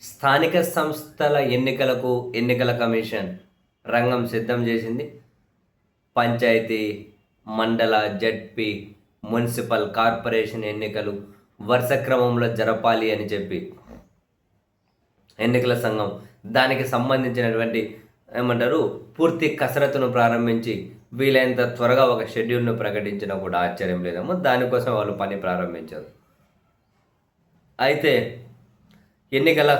స్థానిక సంస్థల ఎన్నికలకు ఎన్నికల కమిషన్ రంగం సిద్ధం చేసింది. పంచాయతీ, మండల, జడ్పీ, మున్సిపల్, కార్పొరేషన్ ఎన్నికలు వరుస క్రమంలో జరపాలి అని చెప్పి ఎన్నికల సంఘం దానికి సంబంధించినటువంటి పూర్తి కసరత్తును ప్రారంభించి వీలైనంత త్వరగా ఒక షెడ్యూల్ను ప్రకటించినా కూడా ఆశ్చర్యం లేదమ్మా. దానికోసం వాళ్ళు పని ప్రారంభించారు. అయితే ఎన్నికల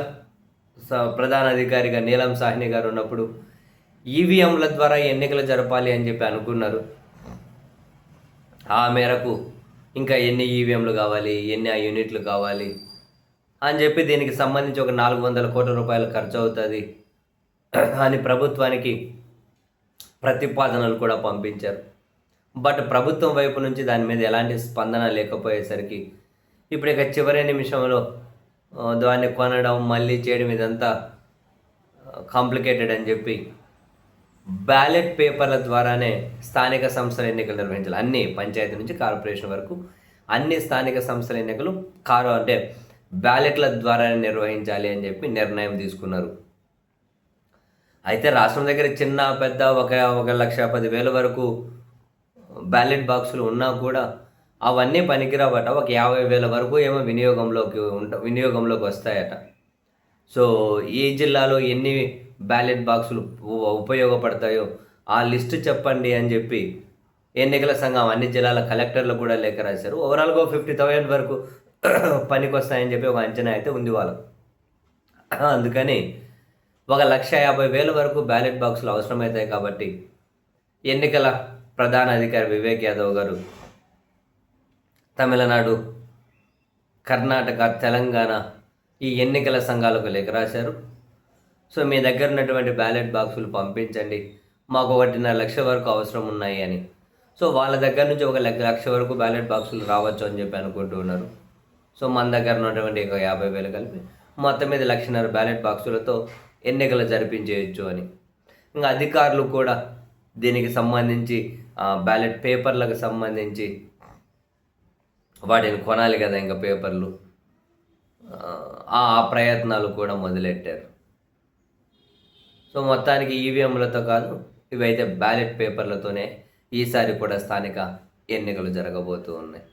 ప్రధాన అధికారిగా నీలం సాహ్ని గారు ఉన్నప్పుడు ఈవీఎంల ద్వారా ఎన్నికలు జరపాలి అని చెప్పి అనుకున్నారు. ఆ మేరకు ఇంకా ఎన్ని ఈవీఎంలు కావాలి, ఎన్ని యూనిట్లు కావాలి అని చెప్పి దీనికి సంబంధించి ఒక 400 కోట్ల రూపాయలు ఖర్చు అవుతుంది అని ప్రభుత్వానికి ప్రతిపాదనలు కూడా పంపించారు. బట్ ప్రభుత్వం వైపు నుంచి దాని మీద ఎలాంటి స్పందన లేకపోయేసరికి ఇప్పుడు ఇక చివరి నిమిషంలో దాన్ని కొనడం, మళ్ళీ చేయడం ఇదంతా కాంప్లికేటెడ్ అని చెప్పి బ్యాలెట్ పేపర్ల ద్వారానే స్థానిక సంస్థల ఎన్నికలు నిర్వహించాలి. అన్ని పంచాయతీ నుంచి కార్పొరేషన్ వరకు అన్ని స్థానిక సంస్థల ఎన్నికలు బ్యాలెట్ల ద్వారానే నిర్వహించాలి అని చెప్పి నిర్ణయం తీసుకున్నారు. అయితే రాష్ట్రం దగ్గర చిన్న పెద్ద ఒక 1,10,000 వరకు బ్యాలెట్ బాక్సులు ఉన్నా కూడా అవన్నీ పనికిరావట. ఒక 50,000 వరకు ఏమో వినియోగంలోకి వస్తాయట. సో ఈ జిల్లాలో ఎన్ని బ్యాలెట్ బాక్సులు ఉపయోగపడతాయో ఆ లిస్టు చెప్పండి అని చెప్పి ఎన్నికల సంఘం అన్ని జిల్లాల కలెక్టర్లు కూడా లేఖ రాశారు. ఓవరాల్గా 50,000 వరకు పనికి వస్తాయని చెప్పి ఒక అంచనా అయితే ఉంది వాళ్ళకు. అందుకని 1,50,000 వరకు బ్యాలెట్ బాక్సులు అవసరమవుతాయి. కాబట్టి ఎన్నికల ప్రధాన అధికారి వివేక్ యాదవ్ గారు తమిళనాడు, కర్ణాటక, తెలంగాణ ఈ ఎన్నికల సంఘాలకు లేఖ రాశారు. సో మీ దగ్గర ఉన్నటువంటి బ్యాలెట్ బాక్సులు పంపించండి, మాకు 1.5 లక్షల వరకు అవసరం ఉన్నాయి అని. సో వాళ్ళ దగ్గర నుంచి 1,00,000 వరకు బ్యాలెట్ బాక్సులు రావచ్చు అని చెప్పి అనుకుంటూ ఉన్నారు. సో మన దగ్గర ఉన్నటువంటి 50,000 కలిపి మొత్తం మీద 1,50,000 బ్యాలెట్ బాక్సులతో ఎన్నికలు జరిపించేయచ్చు అని. ఇంకా అధికారులు కూడా దీనికి సంబంధించి బ్యాలెట్ పేపర్లకు సంబంధించి వాటిని కొనాలి కదా, ఇంకా పేపర్లు, ఆ ప్రయత్నాలు కూడా మొదలెట్టారు. సో మొత్తానికి ఈవీఎంలతో కాదు, ఇవైతే బ్యాలెట్ పేపర్లతోనే ఈసారి కూడా స్థానిక ఎన్నికలు జరగబోతూ ఉన్నాయి.